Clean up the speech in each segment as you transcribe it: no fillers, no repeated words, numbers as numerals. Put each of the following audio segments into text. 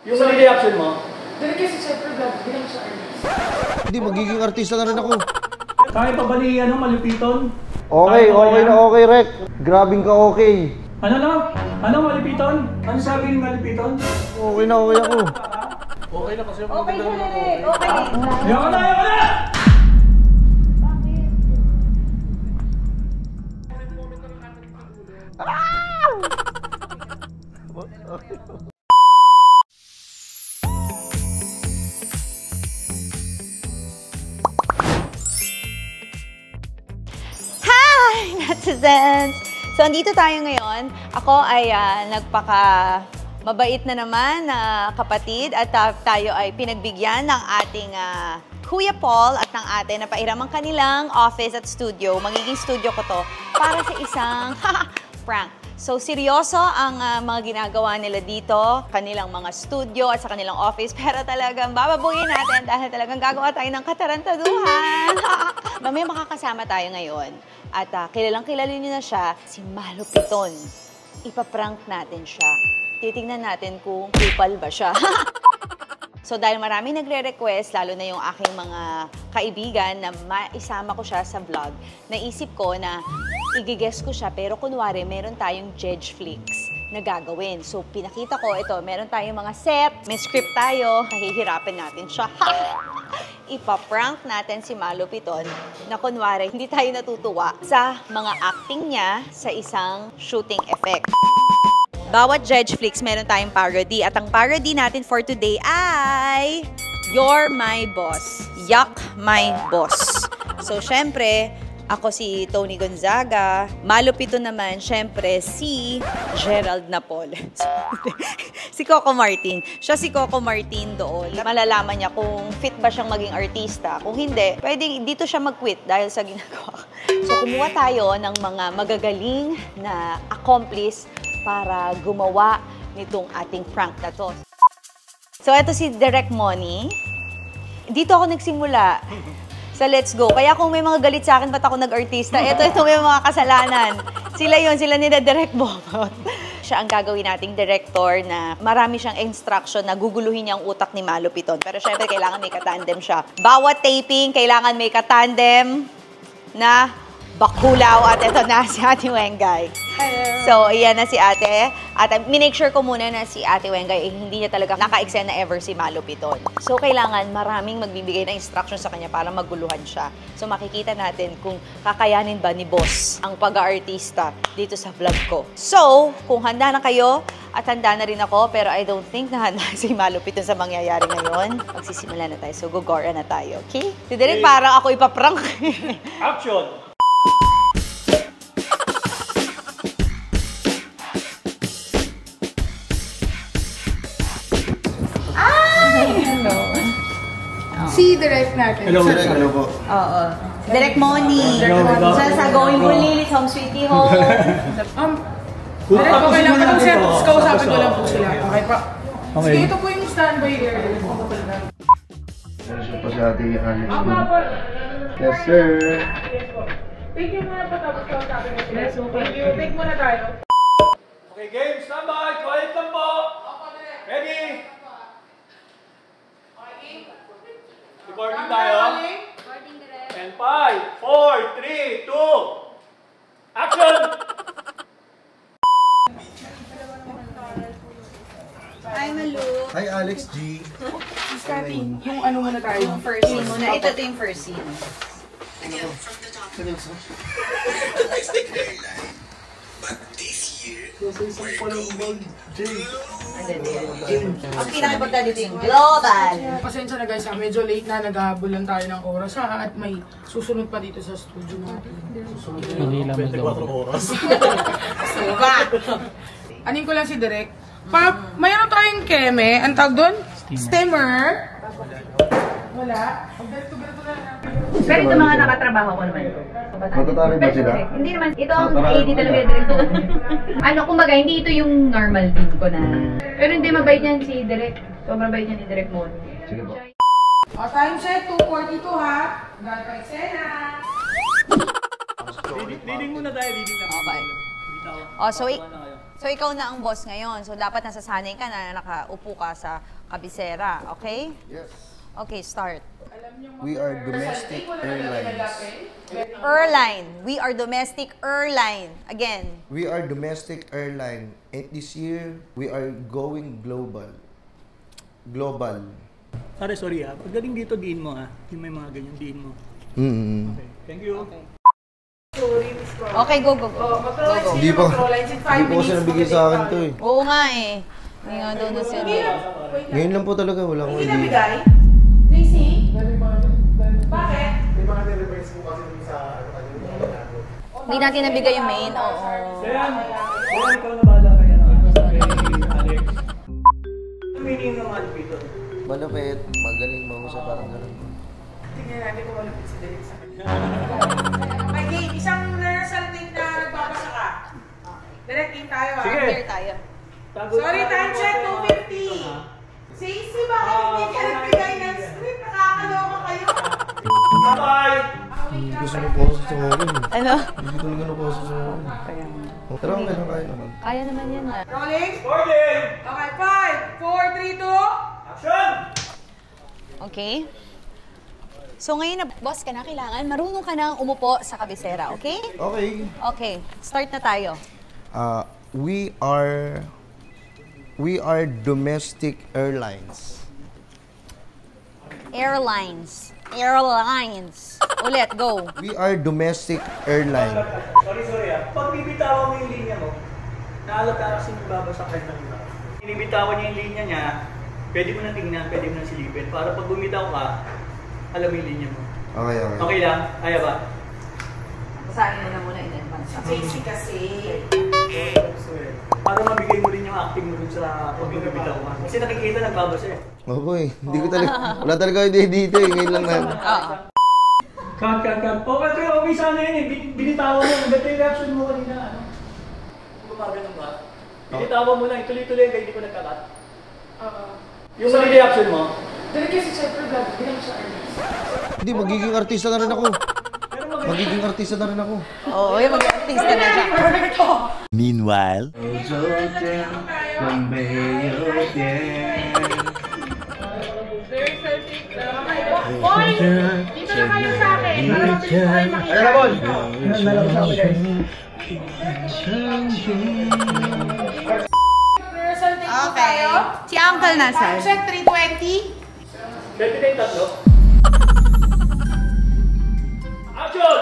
Yung mali reaction mo? Dali kasi syempre vlog, hindi naman siya artist. Hindi, magiging artista na rin ako. Kaya pa ba ni Malipiton? Okay, okay na okay, Rek. Grabing ka okay. Ano na? Ano Malipiton? Ano sabi ni Malipiton? Okay na okay ako. Okay na kasi Okay na rin, okay. Ayoko na! Ayoko na! Netizens! So, andito tayo ngayon. Ako ay mabait na naman na kapatid at tayo ay pinagbigyan ng ating Kuya Paul at ng ate na pairam ang kanilang office at studio. Magiging studio ko to para sa isang prank. So, seryoso ang mga ginagawa nila dito, kanilang mga studio at sa kanilang office. Pero talagang bababuyin natin dahil talagang gagawa tayo ng katarantaduhan. Mamaya makakasama tayo ngayon. At kilalang-kilala niyo na siya, si Malupiton. Ipaprank natin siya. Titingnan natin kung kupal ba siya. So dahil maraming nagre-request, lalo na yung aking mga kaibigan na maisama ko siya sa vlog, naisip ko na i-guess ko siya pero kunwari meron tayong Judge Flix na gagawin. So pinakita ko ito, meron tayong mga set, may script tayo, hahihirapan natin siya. Ipaprank natin si Malupiton na kunwari hindi tayo natutuwa sa mga acting niya sa isang shooting effect. Bawat Judge Flix, meron tayong parody. At ang parody natin for today ay You're My Boss. Yuck My Boss. So, syempre, ako si Tony Gonzaga. Malupito naman, syempre, si Gerald Napol. Si Coco Martin. Siya si Coco Martin doon. Malalaman niya kung fit ba siyang maging artista. Kung hindi, pwedeng dito siya mag-quit dahil sa ginagawa. So, kumuha tayo ng mga magagaling na accomplice para gumawa nitong ating prank na to. So, ito si Direct Money. Dito ako nagsimula sa Let's Go. Kaya kung may mga galit sa akin, ba't ako nag-artista? Ito may mga kasalanan. Sila yun, sila nila Direct Bongot. Siya ang gagawin nating director na marami siyang instruction na guguluhin niya ang utak ni Malupiton. Pero syempre, kailangan may katandem siya. Bawat taping, kailangan may katandem na bakulaw. At ito na si Ate Wengay. So, iyan na si ate. At minake sure ko muna na si Ate Wengay hindi niya talaga naka-extend na ever si Malupiton. So, kailangan maraming magbibigay na instruction sa kanya para maguluhan siya. So, makikita natin kung kakayanin ba ni boss ang pag-aartista dito sa vlog ko. So, kung handa na kayo at handa na rin ako, pero I don't think na handa si Malupiton sa mangyayari ngayon. Magsisimula na tayo. So, gugora na tayo. Okay? Si Derek, parang ako ipaprank. Action! Si Direct natin. Hello, Hello po. Oo. Direct Money. Sa Going Bulilit, Home Sweetie Home. Direct, okay lang. Anong set? Kausapin ko lang po sila. Okay pa. Okay. Sige, ito po yung standby there. Siya po si Ate Alex. Yes, sir. Thank you muna po tapos kausapin mo sila. Thank you. Take muna tayo. Okay, game, standby. Quiet lang po. Ready? Recording tayo. And 5, 4, 3, 2, action! Hi, Malu. Hi, Alex G. Scotty, yung ano muna tayo? Yung first scene muna. Ito yung first scene. Ang pinaka-importante dito yung global. Pasensya na guys, medyo late na. Naghahabol lang tayo ng oras at may susunod pa dito sa studio natin. Hindi lang 24 oras. Suba! Anin ko lang si Direk. Mayroon tayong keme. Ang tawag doon? Steamer. Wala. Ganito na lang. Pero ito mga nakatrabaho ko naman. Matatari ba sila? Hindi naman. Ito ang AD talaga Direk. Ano, kumbaga, hindi ito yung normal team ko na. Pero hindi mabait yan si Direk. Sobrang bait yan ni Direk Mon. Sige po. Time check, 2:42 ha. Dahil pa eksena. Leading muna tayo, leading lang. Okay. Oh, so ikaw na ang boss ngayon. So dapat nasasanay ka na nakaupo ka sa kabisera, okay? Yes. Okay, start. We are domestic airlines. Airline. We are domestic airline. Again. We are domestic airline. And this year, we are going global. Global. Pare, sorry ha. Pagdating dito, diin mo ha. Yung may mga ganyan, diin mo. Okay, thank you. Okay, go. Hindi pa. Hindi po kasi nabigay sa akin to eh. Oo nga eh. Hindi nga daw na siya. Ngayon lang po talaga, wala akong Hindi idea. nabigay? Tracy? Bakit? Hindi natin nabigay yung main. Oo. Sayan, ikaw na bahala kaya na. Kay Alex. Ano meaning ng malupito? Malapit, magaling, mahusay, parang ganun. Tingnan natin kung malapit si Derek sa kanya. Okay, game. Isang rehearsal thing na nagbabasa ka. Derek, game tayo ha. Sige. Clear tayo. Sorry, time check, 2:50. Sisi, bakit hindi ka nagbigay ng script? Nakakaloka kayo. Bye-bye! Hindi ko sila po sa akin. Ano? Hindi ko talaga po sa akin. Pero ang kailang kaya naman. Kaya naman yan na. Rolling? Recording! Okay, 5, 4, 3, 2. Action! Okay? So ngayon na boss ka na, kailangan marunong ka nang umupo sa kabisera, okay? Okay. Okay, start na tayo. We are domestic airlines. Airlines. Ulit, go. We are domestic airline. Sorry ah. Pag bibitawan mo yung linya mo, naalala ka kasi nagbabasa kayo ng iba. Binibitawan niya yung linya niya, pwede mo na tingnan, pwede mo na silipin. Para pag bumitaw ka, alam mo yung linya mo. Okay. Okay lang? Kaya ba? Basahin mo na muna in advance. Sisi kasi. Para mabigay mo rin yung acting mo dun sa pag bumibitaw ka. Kasi nakikita nagbabasa eh. Opo eh. Hindi ko talaga, wala talaga idea dito eh. Ngayon lang na. Oo. Cut. Okay sana yun eh. Binitawan mo. Ganda yung reaction mo kanina. Ano? Gumagano ba? Binitawan mo na. Ituloy-tuloy kayo, hindi ko nagkakat. Yung mali reaction mo. Derek kasi syempre vlog, hindi naman siya artist. Hindi, magiging artista na rin ako. Magiging artista na rin ako. Oo, yung mag-artista na siya. Meanwhile, Hoy! Dito na kayo sa akin. Para mabilis ko kayo makita. Rehearsal take po tayo. Si Uncle Time nasaan? check, 3:20. Pwede na yung tatlo. Action!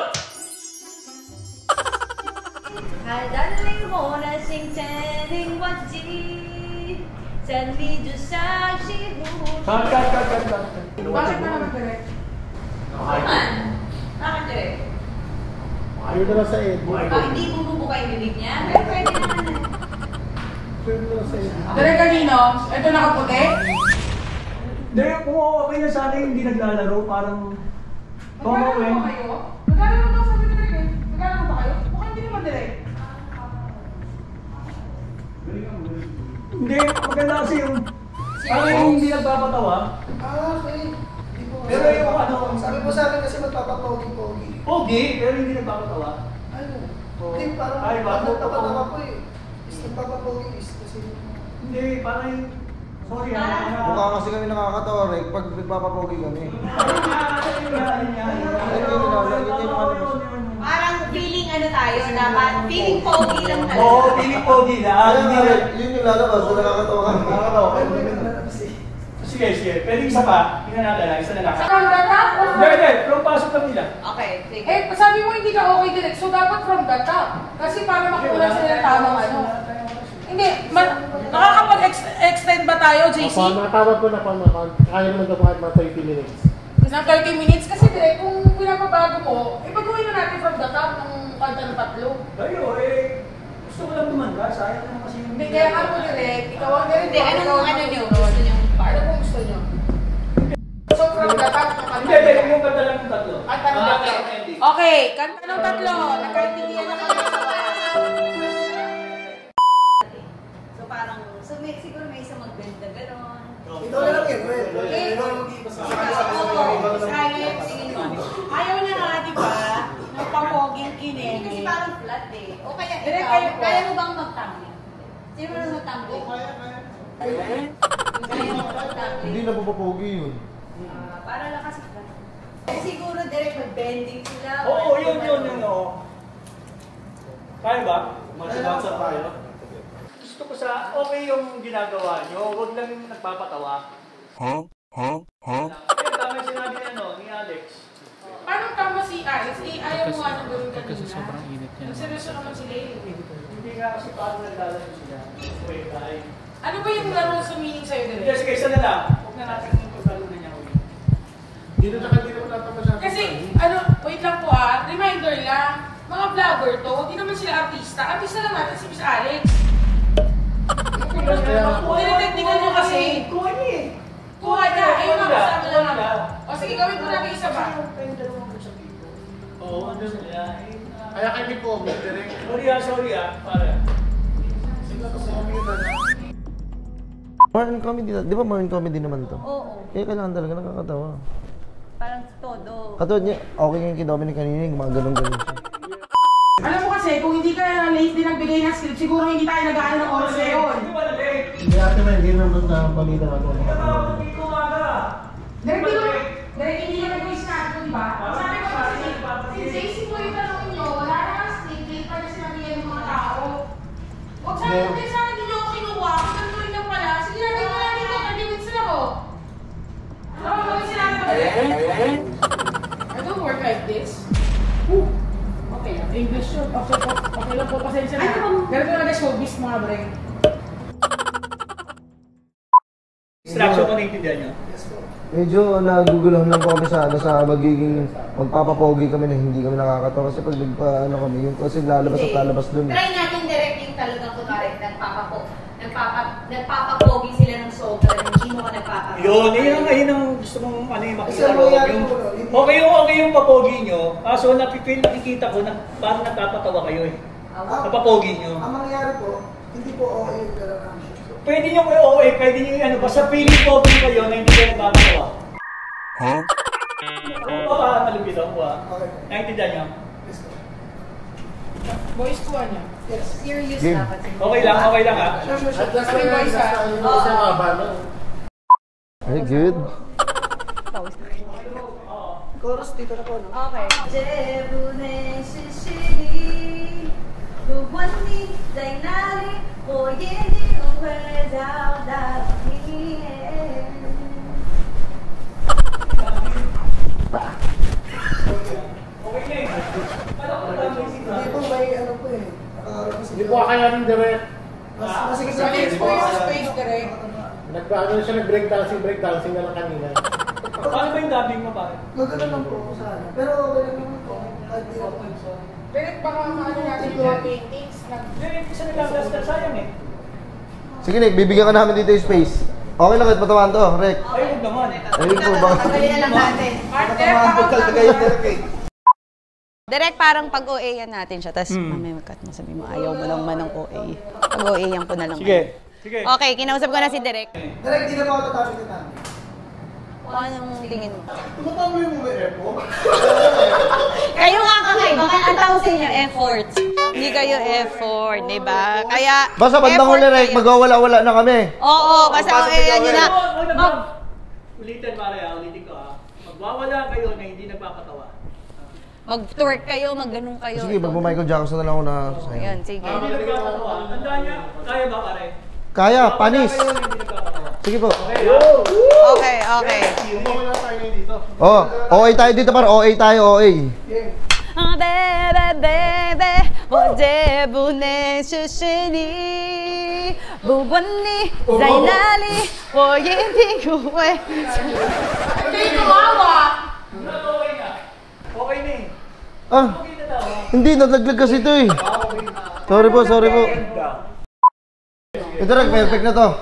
Cut. Bakit na naman Derek? Bakit direct? Ayaw na lang sa Ed. Hindi bumubuka yung bibig niya? Pero pwede naman eh. Derek kanino? Ito nakaputi? Hindi, kung okay na sana yung hindi naglalaro, parang... Maglalaro ba kayo? Maglalaro ba sabi ni Derek eh? Maglalaro ba kayo? Mukhang hindi naman Derek. Hindi, maganda kasi yung... Parang yung hindi nagpapatawa. Okay. Pero yung ano... Sabi mo sa akin kasi magpapapogi-pogi. Pogi, pero hindi nagpapatawa. Ano? Hindi, parang Ay, bakit? nagpapatawa ko eh. Is nagpapapogi is kasi... Hindi, parang yung... Sorry Mukha kasi kami nakakatawa, Rick, pag nagpapapogi kami. Parang feeling ano tayo, dapat feeling pogi lang talaga. Oo, feeling pogi na. Yun yung lalabas, na nakakatawa kami. Sige. Pwede isa pa. Tingnan natin lang. Isa na lang. From the top? Hindi. From pasok lang nila. Okay, sige. Eh, sabi mo hindi ka okay Derek, so dapat from the top. Kasi para makuha sila ng tamang ano. Hindi, nakakapag-extend ba tayo, JC? Natawag ko na pa naman. Kaya naman daw kahit mga 30 minutes. Ng 30 minutes? Kasi Derek, kung pinapabago mo, ipagawin na natin from the top ng kanta ng tatlo. Tayo, gusto ko lang tumanda. Sayang naman kasi yung... Hindi, kaya ka mo Derek, ikaw ang Derek. Hindi, anong nyo? Gusto nyo? Ano kung gusto nyo? So from the top ng kanta. Hindi, yung kanta lang yung tatlo. Kanta ng tatlo. Okay, kanta ng tatlo. Nagkaintindihan na kami sa So parang, siguro may isang magbenda gano'n. Ito na lang yun, well. Ito na Ayaw niya nga, di ba? Ng pamoging Kasi kineme. parang flat date. O kaya Direk, ikaw, kayo po. kaya mo bang magtambling? Sino mo magtambling? Kaya. Kaya mo magtambling? Hindi na papapogi yun. Para lakas ka. Eh, siguro direct mag-bending sila. Oo, yun, oo. Kaya ba? Mag-sponsor tayo. Gusto ko sa okay yung ginagawa nyo, huwag lang yung nagpapatawa. Kaya tama yung sinabi ni Alex. Paano tama si Alex? Eh, ayaw mo nga nang gawin kanina. Kasi sobrang init niya. Nagseryoso naman sila eh. Hindi nga kasi paano naglalaro sila. Wait, tayo. Ano ba yung laro sa meaning sa'yo, Direk? Yes, kaysa na lang. Huwag na natin yung pagkalo na niya. Dito na hindi naman natin masyado. Kasi, wait lang po reminder lang, mga vlogger to, hindi naman sila artista. Artista lang natin si Miss Alex. Tiniteknikan nyo kasi. Kuha niya eh. Kuha niya, ayun ang kasama lang ako. O sige, gawin ko natin isa ba? Oo, ano sila. Kaya kayo may comment, direct. Sorry pare. Martin comedy, di ba Martin comedy naman to? Oo. Eh, kailangan talaga nakakatawa. Parang todo. Katulad niya, okay yung kinomi kanina, yung mga ganun-ganun siya. Alam mo kasi, kung hindi ka late din nagbigay ng script, siguro hindi tayo nag-aano ng oras ngayon. Hindi natin na hindi naman na balita natin. Direk, hindi naman ko isinabi, di ba? Sabi ko kasi, since AC po yung tanong nyo, wala naman script, late pa na sinabihan ng mga tao. Huwag sabi ko din sana hindi nyo ako kinuha, kung ganun lang pala, sige natin ko lang dito, 30 minutes na ako. Ano ba kami sinabi ko? I don't work like this. Okay lang, English yun. Okay lang po, pasensya na. Ganito na showbiz mga breng. Distraction ko naintindihan nyo. Medyo naguguluhan lang po kami sa magiging magpapapogi kami na hindi kami nakakatawa kasi pag kami, yung kasi lalabas at lalabas dun. Try natin direct yung talagang kunwari, nagpapapogi sila ng sobra, hindi mo ka nagpapapogi. Yun ang gusto mong makita ko. Okay yung papogi nyo, kaso nakikita ko na parang nagpapatawa kayo eh. Napapogi nyo. Ang mangyayari po, hindi po okay yung galaran. Pwede nyo kayo pwede nyo basta feeling pogi kayo na hindi kayo nagpapatawa. Ano ba malupit ako Okay. Naintindihan nyo? Boys ko niya. Yes. Serious Game. dapat. Okay lang ha? Sure. At last na yung isa no? Very good. Chorus dito na po, no? Okay. 제분의 시시리 부원니 자이나리 오예니 Hindi po, may ano po eh. Hindi po kakayanin direct. Sige So, next po yung space, Direk. Breakdancing na lang kanina. Paano ba yung dubbing mo pare? Maganda lang po sana. Pero okay lang naman po. Kahit di ako. Direk, baka maano natin yung paintings. Isa naglagas na sayang eh. Sige Nick, bibigyan ka namin dito yung space. Okay lang kahit patawan to, Rek. Ay, huwag naman. Ayun po ba? Tagalin na lang natin. Partner, Patawan po talaga yung Rek eh. Direct parang pag-OA-yan natin siya, tapos mamaya mag-cut mo, sabi mo, ayaw mo lang man ng OA. Pag-OA-yan ko na lang. Sige. Okay, kinausap ko na si Direk. Direct, di na po ako tatapos kita. Anong tingin mo? Tumatama yung mga airport. Kayo nga baka ang tawag sa inyo, effort. Hindi kayo effort, di ba? Kaya, Basta bandang huli Rek, magwawala-wala na kami. Oo, basta OA-yan nyo na. Ulitin pare ulitin ko magwawala kayo na hindi nagpapatawa. Mag-twerk kayo, mag-ganun kayo. Sige, magmo-Michael Jackson na lang ako na Ayan, sige. Hindi nagpapatawa. Tandaan niya, kaya ba pare? Kaya, panis. Hindi nagpapatawa. Sige po. Okay. Wala tayo dito. Oh, OA tayo dito para OA tayo, OA. Bebe, 어제분의 수신이 부분이 자이나리 오예니구에 Kayo kawawa! Okay na eh. Ah, hindi, nalaglag kasi ito eh. Sorry po. Ito Rek, perfect na to.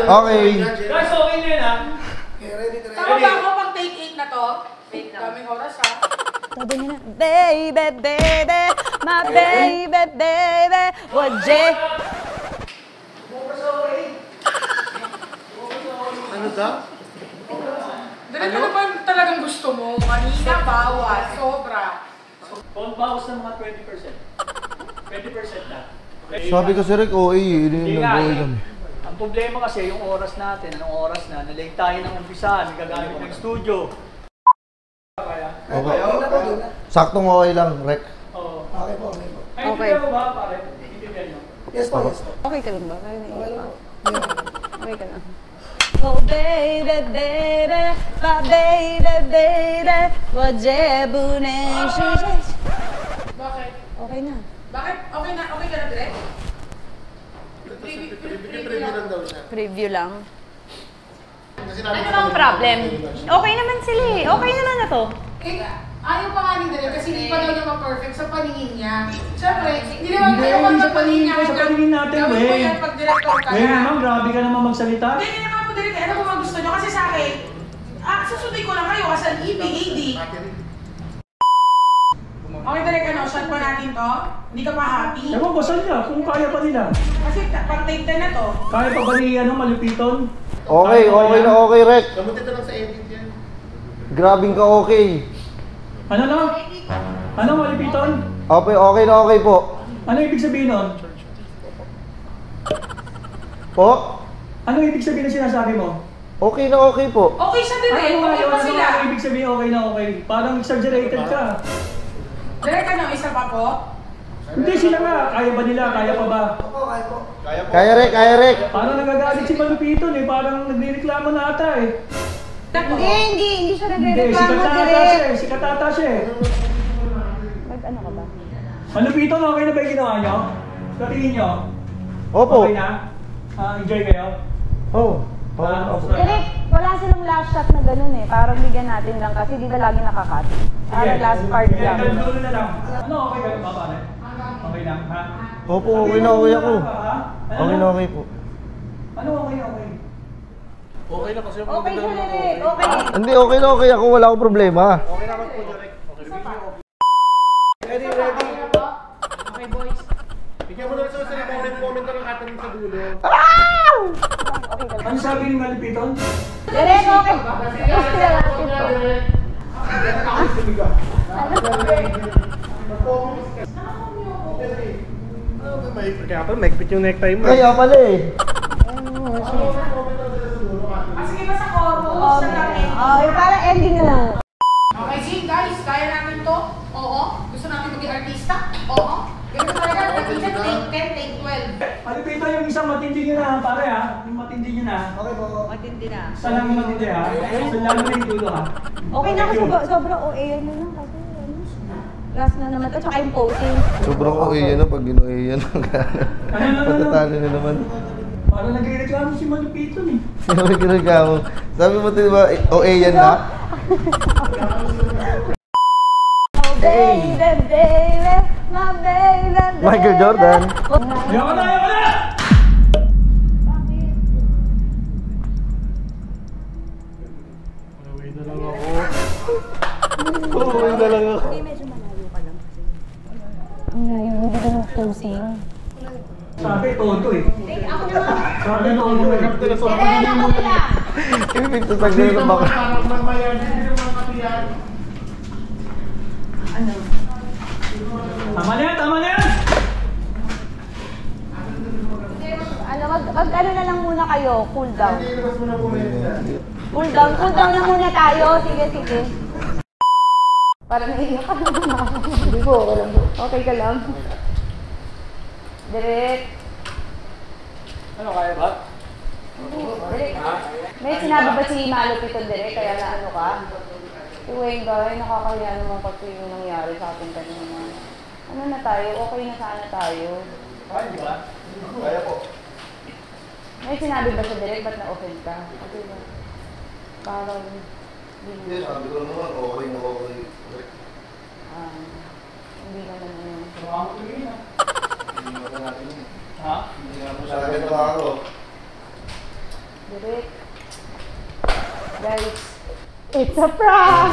Okay. Guys, okay na yun ha? Tama ba ako pag take 8 na to? Wait, daming oras ha. Sabi niya na, baby, my baby, 어제 Ano daw? Direk, ano ba talagang gusto mo? Kanina, bawal, sobra. bawas ng mga 20%. 20% na. Okay. Sabi ko si Rick, OA eh. Hindi nga Nag-OA eh. kami. Ang problema kasi yung oras natin, anong oras na, nalate tayo ng umpisa, nagagamit ko ng studio. Okay. Saktong okay lang, Rick. Oo. Okay po, okay po. Ay, Okay. hindi mo ba, pare? Intindihan nyo? Yes po, yes po. Okay ka lang ba? Okay po. Okay ka lang. Oh baby, baby, my baby, baby, wajebune shushes. Bakit? Okay na. Bakit? Okay na? Okay ka na, Direk? Preview lang daw siya. Preview lang. Kasi Ano bang problem? Okay naman sila eh. Okay naman na to. Eh, ayaw pa nga ni Direk kasi hindi pa daw niya ma-perfect sa paningin niya. Siyempre, hindi naman kayo Hindi, sa paningin niya. sa paningin natin, Gawin mo eh. yan pag director ka Eh, na. ma'am, grabe ka naman magsalita. Hindi, hindi naman po Direk. Ano kung gusto niyo? Kasi sa akin, susundin ko lang kayo kasi ang EBAD. Okay, Direk, ano, shot pa natin to? Hindi ka pa happy? Ewan ko saan niya, kung kaya pa nila. Kasi pag take 10 na to, Kaya pa ba ni, malupiton? Okay, okay na okay, Rick. Kamuti na lang sa edit yan. Grabing ka okay. Ano na? Ano, malupiton? Okay, okay na okay po. Ano ibig sabihin nun? Po? Ano ibig sabihin ng sinasabi mo? Okay na okay po. okay siya din eh. Ano nga Okay yun? pa Ano sila. nga ibig sabihin okay na okay? Parang exaggerated ka. Direk, ano, isa pa po? Hindi sila nga, kaya ba nila? Kaya pa ba? Opo, kaya po. Kaya Rick, kaya Rick. Parang nagagalit si Malupiton eh, parang nagrereklamo na ata eh. Hindi siya Hindi, nagre-reklamo sikat ata direct. siya eh, sikat ata siya eh. Ano ka ba? Malupiton, okay na ba yung ginawa nyo? Sa tingin nyo? Opo. Okay na? Enjoy kayo? Oh. Direct, wala silang last shot na ganun eh. Parang bigyan natin lang kasi di na lagi nakakat. Parang last part lang. Dulo na lang. Ano, okay kayo ba pare? Okay lang, ha? Opo, okay na okay ako. Ha? Okay na okay po. Ano okay, okay? Okay na kasi yung Okay siya direct, okay. Hindi, okay na okay ako. Wala akong problema. Okay naman po, Direk. Okay, review. Ready, ready. Okay, boys. Bigyan mo na lang sa comment na lang atin sa dulo. Ano sabi ni Malupiton? Direct, okay. Kaya pala, maigpit yung necktie mo. Kaya pala eh. Sige ba sa chorus? Sa natin? Parang ending na lang. Okay, sige guys, kaya natin to? Oo. Gusto natin maging artista? Oo. Ganito talaga, artista, take 10, take 12. Malupiton yung isang matindi nyo na, pare ha? Yung matindi nyo na. Okay po. Matindi na. Isa lang yung matindi ha? So, lalo na yung dulo ha? Okay na kasi sobrang OA na lang kasi ano. Last na naman to, tsaka yung posing. Sobrang okay yan pag gino-A yan. Ano? Patatalo na naman. Parang nagre-reklamo si Malupiton eh. Sabi ko mo. Sabi mo diba, OA yan na? Oh baby, baby, my baby, baby. Michael Jordan. Yawa na! Yawa na! Away na lang ako. Okay na lang ako. Hindi, medyo malayo ka lang kasi. Ang layo, hindi ka ng posing. Sabi, todo eh. Ako naman. Sabi, todo eh. Kailan ako nila? Ibig sa saglit ng baka. Parang mamayan, hindi naman katiyan. Tama na yan! Tama na yan! Ano, mag ano na lang muna kayo, cool down. Hindi naman muna po yan. Cool down na muna tayo. Sige, sige. Parang naiiyak ka naman ako. Hindi ko, okay lang. Okay ka lang. Direct. Ano, kaya ba? Direct. May sinabi ba si Malupiton direct, kaya na ano ka? Si Wayne guy, nakakahiya naman kasi yung nangyari sa atin kanina. Ano na tayo? Okay na sana tayo. Kaya, di ba? Kaya po. May sinabi ba sa direct, ba't na-offend ka? Kasi ba? Parang... Hindi, sabi ko naman, okay na okay. Hindi naman yun. Sumama ko tumingin ha? Hindi naman natin yun. Ha? Hindi naman siya nagkita ako. Direct. Guys, it's a prank!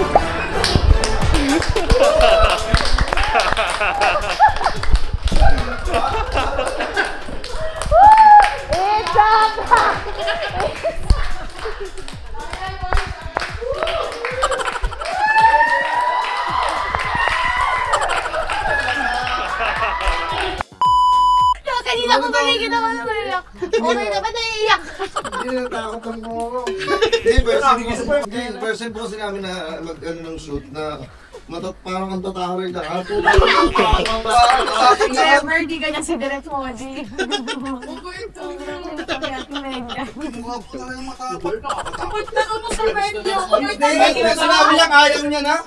It's a prank! Takot ang mo. Hindi, person po kasi namin na mag-ano ng shoot na parang ang tatahari na. Never, di ka niya si Direct Moji. Sinabi niya, ayaw niya na.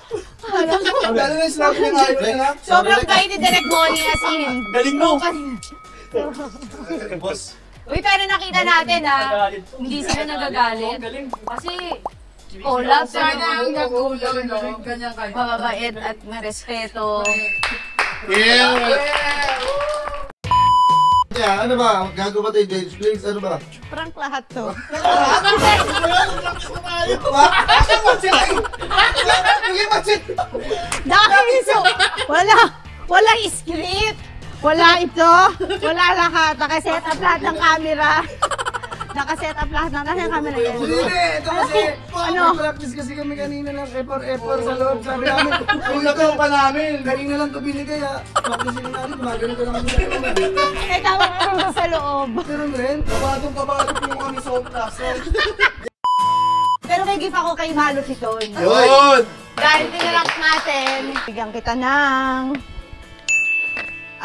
Lalo na sinabi niya, ayaw niya na. Sobrang kayo ni Direct Moji as in. Galing mo! Boss. Uy, pero nakita natin hindi sila nagagalit. Galing. Kasi, collab sana ang nagulo, no? Mababait at marespeto. Yeah, ano ba? Gago ba tayo, James? Please, ano ba? Prank lahat to. Dahil so, walang script. Wala ito. Wala lahat. Nakaset up lahat ng camera. Nakaset up lahat ng camera yan. Hindi, ito kasi, practice kasi kami kanina ng effort sa loob. Sabi namin, ito pa namin. Kanina lang ito binigay ha. Practice na namin, gumagano ko lang kami. Eh, tama ka sa loob. Pero rin, kabadong po kami sobra. Pero may gift ako kay Malo Piton. Yun! Dahil pinalak natin, bigyan kita ng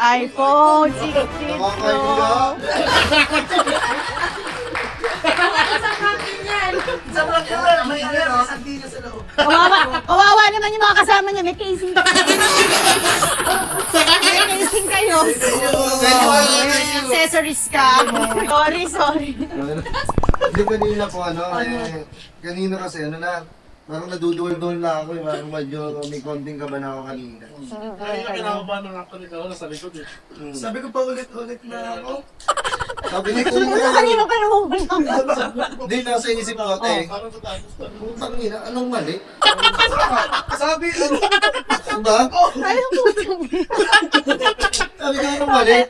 iPhone 16 Pro. Kawawa naman yung mga kasama niya. May casing. May casing kayo. Accessories ka. Sorry. Hindi kanina po kanina kasi parang naduduwal-duwal na ako parang medyo may konting kaba na ako kanina. Kinakabahan na ako nito nasa likod eh. Sabi ko pa ulit-ulit na ako. Sabi ni Kanina pa naman Hindi, nasa isip ko ate. Parang tatapos na. Putang ina, anong mali? Sabi ko, Diba? Sabi ko, anong mali?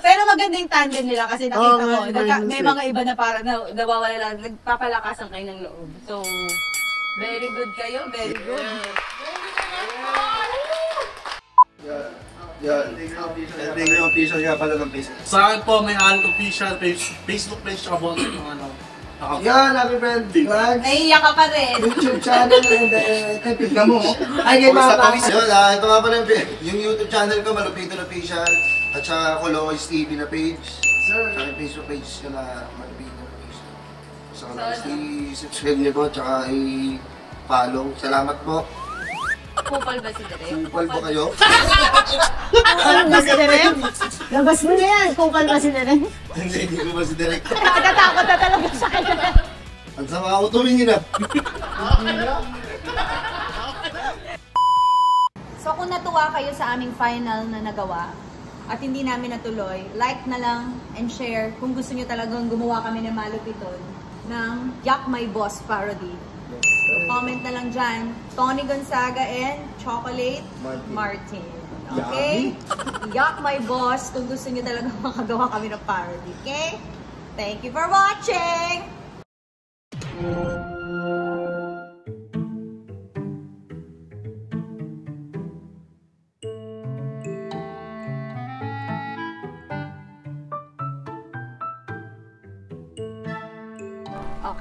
Pero maganda yung tandem nila kasi nakita ko, may mga iba na parang nawawala lang, nagpapalakasan kayo ng loob. So, very good kayo, very good. Yan. Hindi ko yung official nga pala ng Facebook. Sa akin po, may Alto official Facebook page tsaka po ng mga yan, happy friend. Vlogs, Naiiyak ka pa rin. YouTube channel, and then, tignan mo. Ay, kay Papa. Yun, ito nga pala yung YouTube channel ko, Malupito na Official. At saka Colois TV na page. Saka yung Facebook page ko na Malupito na page. So, i-subscribe niyo po, tsaka i-follow. Salamat po. Kupal ba si Direk? Kupal po kayo. Kupal ba si Direk? Labas mo na yan, kupal ba si Direk? Hindi ko ba si Direk? Natatakot na talaga sa kanya. Ang sama ako tumingin na. So kung natuwa kayo sa aming final na nagawa at hindi namin natuloy, like na lang and share kung gusto nyo talagang gumawa kami ng Malupiton ng Yak My Boss parody. So comment na lang dyan, Tony Gonzaga and Chocolate Martin. Okay? Yak My Boss kung gusto nyo talagang makagawa kami ng parody. Okay? Thank you for watching!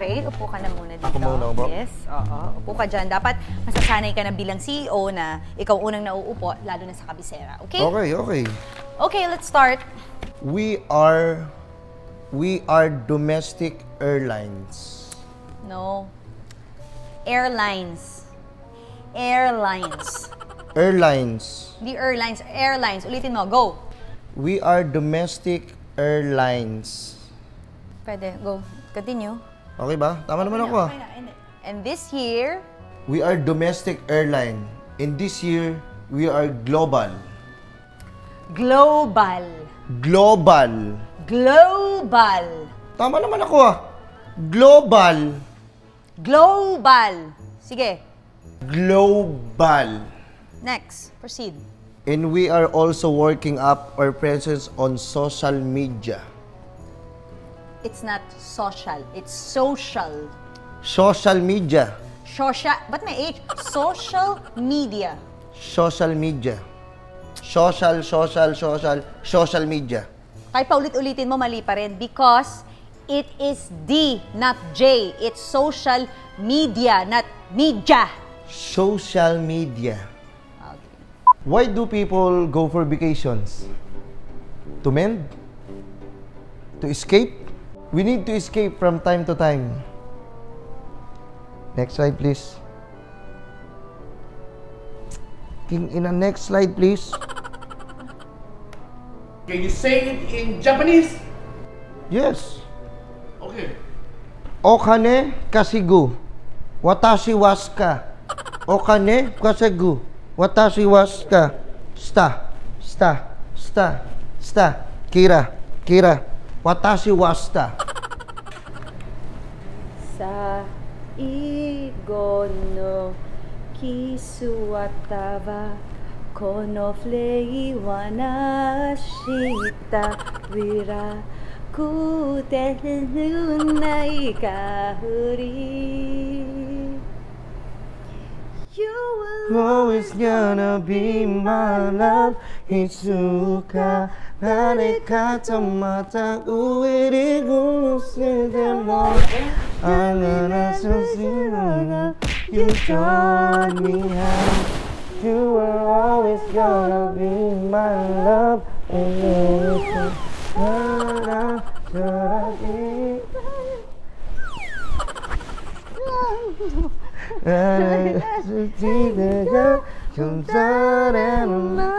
Okay, upo ka na muna dito. Ako muna ba? Yes, oo. Upo ka dyan. Dapat masasanay ka na bilang CEO na ikaw unang nauupo, lalo na sa kabisera. Okay? Okay. Okay, let's start. We are domestic airlines. No. Airlines. Airlines. Airlines. Hindi airlines, airlines. Ulitin mo, go. We are domestic airlines. Pwede, go. Continue. Okay ba? Tama naman ako ah. Okay na. And this year, We are domestic airline. In this year, we are global. global. Global. Global. Tama naman ako ah. Global. Global. Sige. Global. Next. Proceed. And we are also working up our presence on social media. It's not social. It's social. Social media. Social. Ba't may H? Social media. Social media. Social media. Kahit paulit-ulitin mo, mali pa rin. Because It is D, not J. It's social media, not media. Social media. Why do people go for vacations? To mend? To escape? We need to escape from time to time. Next slide, please. In the next slide, please. Can you say it in Japanese? Yes. Okay. Okane kasigu. Watashi was ka. Okane kasigu. Watashi was ka. Sta. Kira. Watashi was ta. Sa igo no kisuwatta wa kono flei wa nashita wira kute nunai kahuri. You will Always gonna be my love. Itsuka nareka mata uirigu mo. I'm gonna succeed. You taught me how. You were always gonna be my love. 좀 잘해놓나